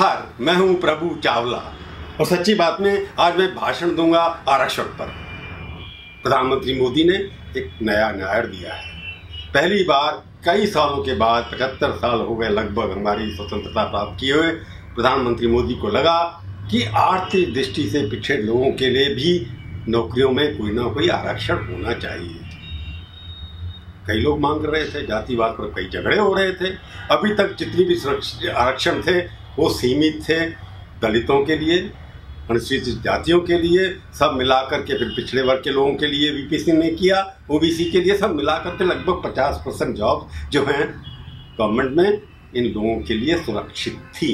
नमस्कार, मैं हूं प्रभु चावला और सच्ची बात में आज मैं भाषण दूंगा आरक्षण पर। प्रधानमंत्री मोदी ने एक नया न्याय दिया है। पहली बार कई सालों के बाद 75 साल हो गए लगभग हमारी स्वतंत्रता प्राप्त किए हुए, प्रधानमंत्री मोदी को लगा कि आर्थिक दृष्टि से पिछड़े लोगों के लिए भी नौकरियों में कोई ना कोई आरक्षण होना चाहिए। कई लोग मांग रहे थे, जातिवाद पर कई झगड़े हो रहे थे। अभी तक जितनी भी आरक्षण थे वो सीमित थे दलितों के लिए, अनुसूचित जातियों के लिए, सब मिलाकर के, फिर पिछड़े वर्ग के लोगों के लिए वीपीसी ने किया, ओबीसी के लिए, सब मिलाकर के लगभग 50% जॉब जो हैं गवर्नमेंट में इन लोगों के लिए सुरक्षित थी।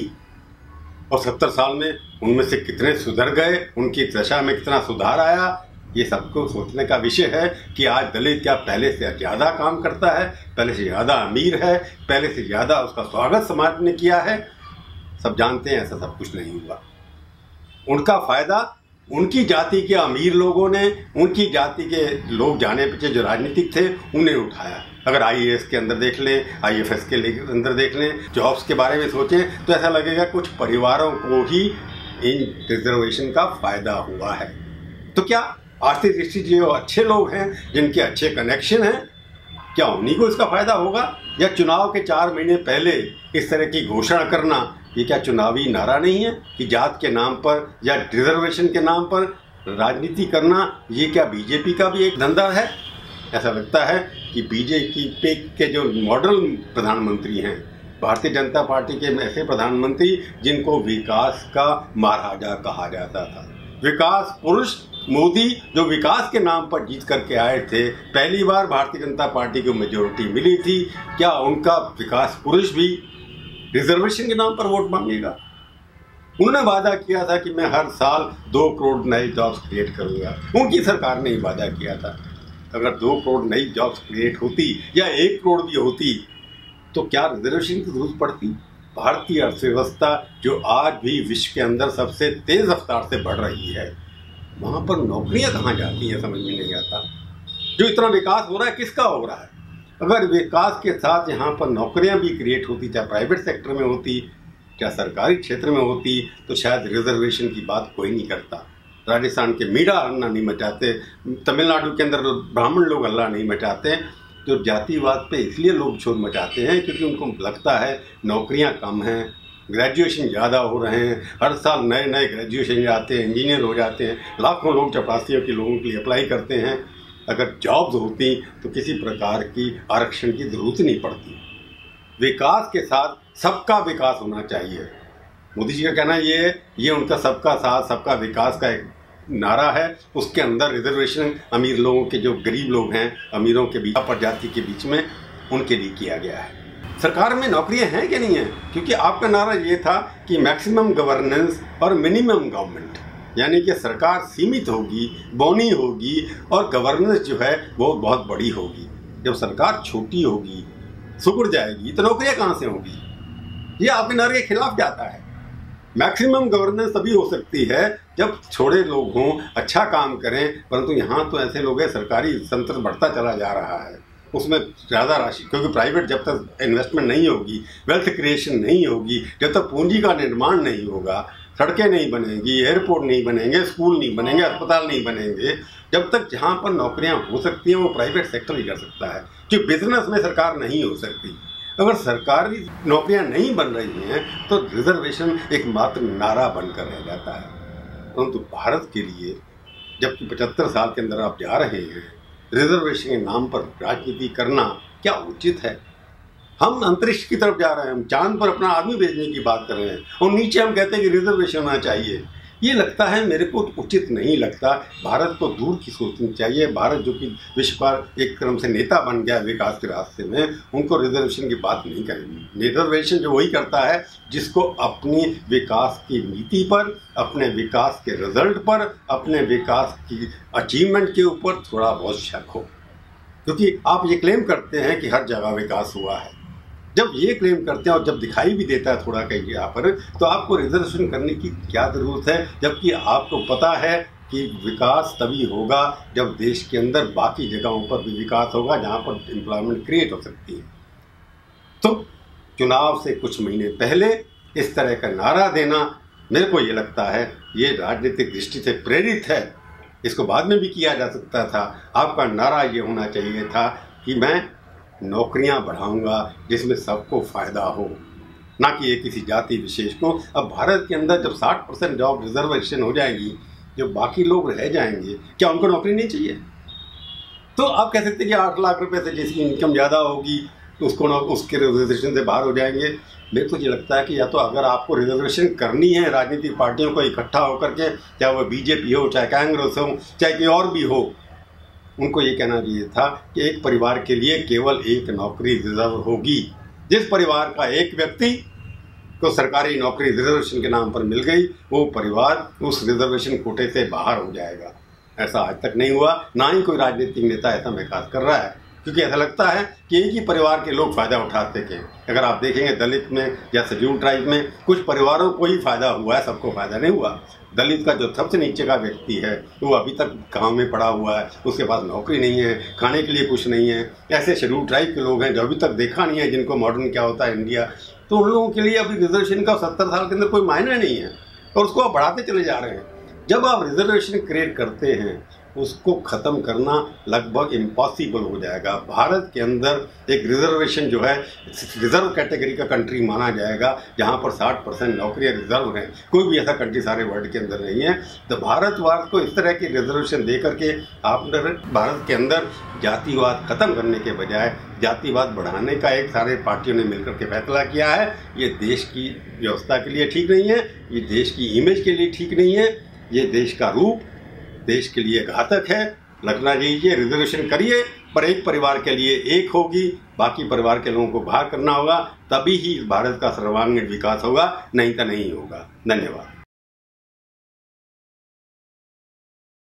और 70 साल में उनमें से कितने सुधर गए, उनकी दशा में कितना सुधार आया, ये सबको सोचने का विषय है कि आज दलित क्या पहले से ज़्यादा काम करता है, पहले से ज़्यादा अमीर है, पहले से ज़्यादा उसका स्वागत समाज ने किया है। सब जानते हैं ऐसा सब कुछ नहीं हुआ। उनका फ़ायदा उनकी जाति के अमीर लोगों ने, उनकी जाति के लोग जाने पीछे जो राजनीतिक थे उन्हें उठाया। अगर आईएएस के अंदर देख लें, आईएफएस के अंदर देख लें, जॉब्स के बारे में सोचें तो ऐसा लगेगा कुछ परिवारों को ही इन रिजर्वेशन का फ़ायदा हुआ है। तो क्या आर्थिक दृष्टि जो अच्छे लोग हैं, जिनके अच्छे कनेक्शन हैं, क्या उन्हीं को इसका फ़ायदा होगा? या चुनाव के 4 महीने पहले इस तरह की घोषणा करना, ये क्या चुनावी नारा नहीं है कि जात के नाम पर या रिजर्वेशन के नाम पर राजनीति करना, ये क्या बीजेपी का भी एक धंधा है? ऐसा लगता है कि बीजेपी के जो मॉडल प्रधानमंत्री हैं, भारतीय जनता पार्टी के ऐसे प्रधानमंत्री जिनको विकास का महाराजा कहा जाता था, विकास पुरुष मोदी, जो विकास के नाम पर जीत करके आए थे, पहली बार भारतीय जनता पार्टी को मेजोरिटी मिली थी, क्या उनका विकास पुरुष भी रिजर्वेशन के नाम पर वोट मांगेगा? उन्होंने वादा किया था कि मैं हर साल 2 करोड़ नई जॉब्स क्रिएट करूंगा। उनकी सरकार ने ही वादा किया था। अगर 2 करोड़ नई जॉब्स क्रिएट होती या 1 करोड़ भी होती तो क्या रिजर्वेशन की जरूरत पड़ती? भारतीय अर्थव्यवस्था जो आज भी विश्व के अंदर सबसे तेज रफ्तार से बढ़ रही है, वहाँ पर नौकरियाँ कहाँ जाती हैं समझ में नहीं आता। जो इतना विकास हो रहा है किसका हो रहा है? अगर विकास के साथ यहाँ पर नौकरियाँ भी क्रिएट होती, चाहे प्राइवेट सेक्टर में होती, चाहे सरकारी क्षेत्र में होती, तो शायद रिजर्वेशन की बात कोई नहीं करता। राजस्थान के मीणा हल्ला नहीं मचाते, तमिलनाडु के अंदर ब्राह्मण लोग हल्ला नहीं मचाते। जो जातिवाद पे इसलिए लोग शोर मचाते हैं क्योंकि उनको लगता है नौकरियाँ कम हैं, ग्रेजुएशन ज़्यादा हो रहे हैं, हर साल नए नए ग्रेजुएशन जाते हैं, इंजीनियर हो जाते हैं, लाखों लोग चपरासियों के लोगों के लिए अप्लाई करते हैं। अगर जॉब्स होती तो किसी प्रकार की आरक्षण की ज़रूरत नहीं पड़ती। विकास के साथ सबका विकास होना चाहिए। मोदी जी का कहना ये उनका सबका साथ सबका विकास का एक नारा है। उसके अंदर रिजर्वेशन अमीर लोगों के, जो गरीब लोग हैं, अमीरों के बीच, प्रजाति के बीच में, उनके लिए किया गया है। सरकार में नौकरियां हैं कि नहीं है? क्योंकि आपका नारा ये था कि मैक्सिमम गवर्नेंस और मिनिमम गवर्नमेंट, यानी कि सरकार सीमित होगी, बौनी होगी और गवर्नेंस जो है वो बहुत बड़ी होगी। जब सरकार छोटी होगी, सिकुड़ जाएगी, तो नौकरियां कहाँ से होगी? ये आपके नारे के खिलाफ जाता है। मैक्सिमम गवर्नेंस तभी हो सकती है जब छोटे लोग हों, अच्छा काम करें, परंतु यहाँ तो ऐसे लोग हैं, सरकारी तंत्र बढ़ता चला जा रहा है, उसमें ज़्यादा राशि, क्योंकि प्राइवेट जब तक इन्वेस्टमेंट नहीं होगी, वेल्थ क्रिएशन नहीं होगी, जब तक पूंजी का निर्माण नहीं होगा, सड़कें नहीं बनेंगी, एयरपोर्ट नहीं बनेंगे, स्कूल नहीं बनेंगे, अस्पताल नहीं बनेंगे, जब तक जहाँ पर नौकरियाँ हो सकती हैं वो प्राइवेट सेक्टर ही कर सकता है। जो बिजनेस में सरकार नहीं हो सकती। अगर सरकारी नौकरियां नहीं बन रही हैं तो रिजर्वेशन एक मात्र नारा बनकर रह जाता है। परंतु भारत के लिए जबकि 75 साल के अंदर आप जा रहे हैं, रिजर्वेशन के नाम पर राजनीति करना क्या उचित है? हम अंतरिक्ष की तरफ जा रहे हैं, हम चांद पर अपना आदमी भेजने की बात कर रहे हैं और नीचे हम कहते हैं कि रिजर्वेशन होना चाहिए। ये लगता है मेरे को उचित नहीं लगता। भारत को दूर की सोचनी चाहिए। भारत जो कि विश्व पर एक क्रम से नेता बन गया विकास के रास्ते में, उनको रिजर्वेशन की बात नहीं करेंगी। रिजर्वेशन जो वही करता है जिसको अपनी विकास की नीति पर, अपने विकास के रिजल्ट पर, अपने विकास की अचीवमेंट के ऊपर थोड़ा बहुत शक हो। क्योंकि आप ये क्लेम करते हैं कि हर जगह विकास हुआ है, जब ये क्लेम करते हैं और जब दिखाई भी देता है थोड़ा कहीं यहाँ पर, तो आपको रिजर्वेशन करने की क्या ज़रूरत है? जबकि आपको पता है कि विकास तभी होगा जब देश के अंदर बाकी जगहों पर भी विकास होगा जहाँ पर एम्प्लॉयमेंट क्रिएट हो सकती है। तो चुनाव से कुछ महीने पहले इस तरह का नारा देना, मेरे को ये लगता है ये राजनीतिक दृष्टि से प्रेरित है। इसको बाद में भी किया जा सकता था। आपका नारा ये होना चाहिए था कि मैं नौकरियां बढ़ाऊंगा जिसमें सबको फ़ायदा हो, ना कि ये किसी जाति विशेष को। अब भारत के अंदर जब 60% जॉब रिजर्वेशन हो जाएगी, जो बाकी लोग रह जाएंगे, क्या उनको नौकरी नहीं चाहिए? तो आप कह सकते हैं कि 8 लाख रुपए से जिसकी इनकम ज़्यादा होगी तो उसके रिजर्वेशन से बाहर हो जाएंगे। मेरे को ये लगता है कि या तो अगर आपको रिजर्वेशन करनी है राजनीतिक पार्टियों को इकट्ठा होकर के, चाहे वो बीजेपी हो, चाहे कांग्रेस हो, चाहे कोई और भी हो, उनको ये कहना चाहिए था कि एक परिवार के लिए केवल एक नौकरी रिजर्व होगी। जिस परिवार का एक व्यक्ति को सरकारी नौकरी रिजर्वेशन के नाम पर मिल गई, वो परिवार उस रिजर्वेशन कोटे से बाहर हो जाएगा। ऐसा आज तक नहीं हुआ, ना ही कोई राजनीतिक नेता ऐसा महसूस कर रहा है, क्योंकि ऐसा लगता है कि एक ही परिवार के लोग फ़ायदा उठाते थे। अगर आप देखेंगे दलित में या शेड्यूल ट्राइब में कुछ परिवारों को ही फ़ायदा हुआ है, सबको फ़ायदा नहीं हुआ। दलित का जो सबसे नीचे का व्यक्ति है वो अभी तक गांव में पड़ा हुआ है, उसके पास नौकरी नहीं है, खाने के लिए कुछ नहीं है। ऐसे शेड्यूल ट्राइब के लोग हैं जो अभी तक देखा नहीं है जिनको मॉडर्न क्या होता है इंडिया, तो उन लोगों के लिए अभी रिजर्वेशन का 70 साल के अंदर कोई मायने नहीं है और उसको आप बढ़ाते चले जा रहे हैं। जब आप रिजर्वेशन क्रिएट करते हैं उसको ख़त्म करना लगभग इम्पॉसिबल हो जाएगा। भारत के अंदर एक रिजर्वेशन जो है रिजर्व कैटेगरी का कंट्री माना जाएगा, जहां पर 60% नौकरियां रिजर्व हैं। कोई भी ऐसा कंट्री सारे वर्ल्ड के अंदर नहीं है। तो भारतवाद को इस तरह की रिजर्वेशन दे करके आपने भारत के अंदर जातिवाद ख़त्म करने के बजाय जातिवाद बढ़ाने का एक सारे पार्टियों ने मिलकर के फैसला किया है। ये देश की व्यवस्था के लिए ठीक नहीं है, ये देश की इमेज के लिए ठीक नहीं है, ये देश का रूप देश के लिए घातक है। लगना चाहिए रिजर्वेशन करिए, पर एक परिवार के लिए एक होगी, बाकी परिवार के लोगों को बाहर करना होगा, तभी ही भारत का सर्वांगीण विकास होगा, नहीं तो नहीं होगा। धन्यवाद।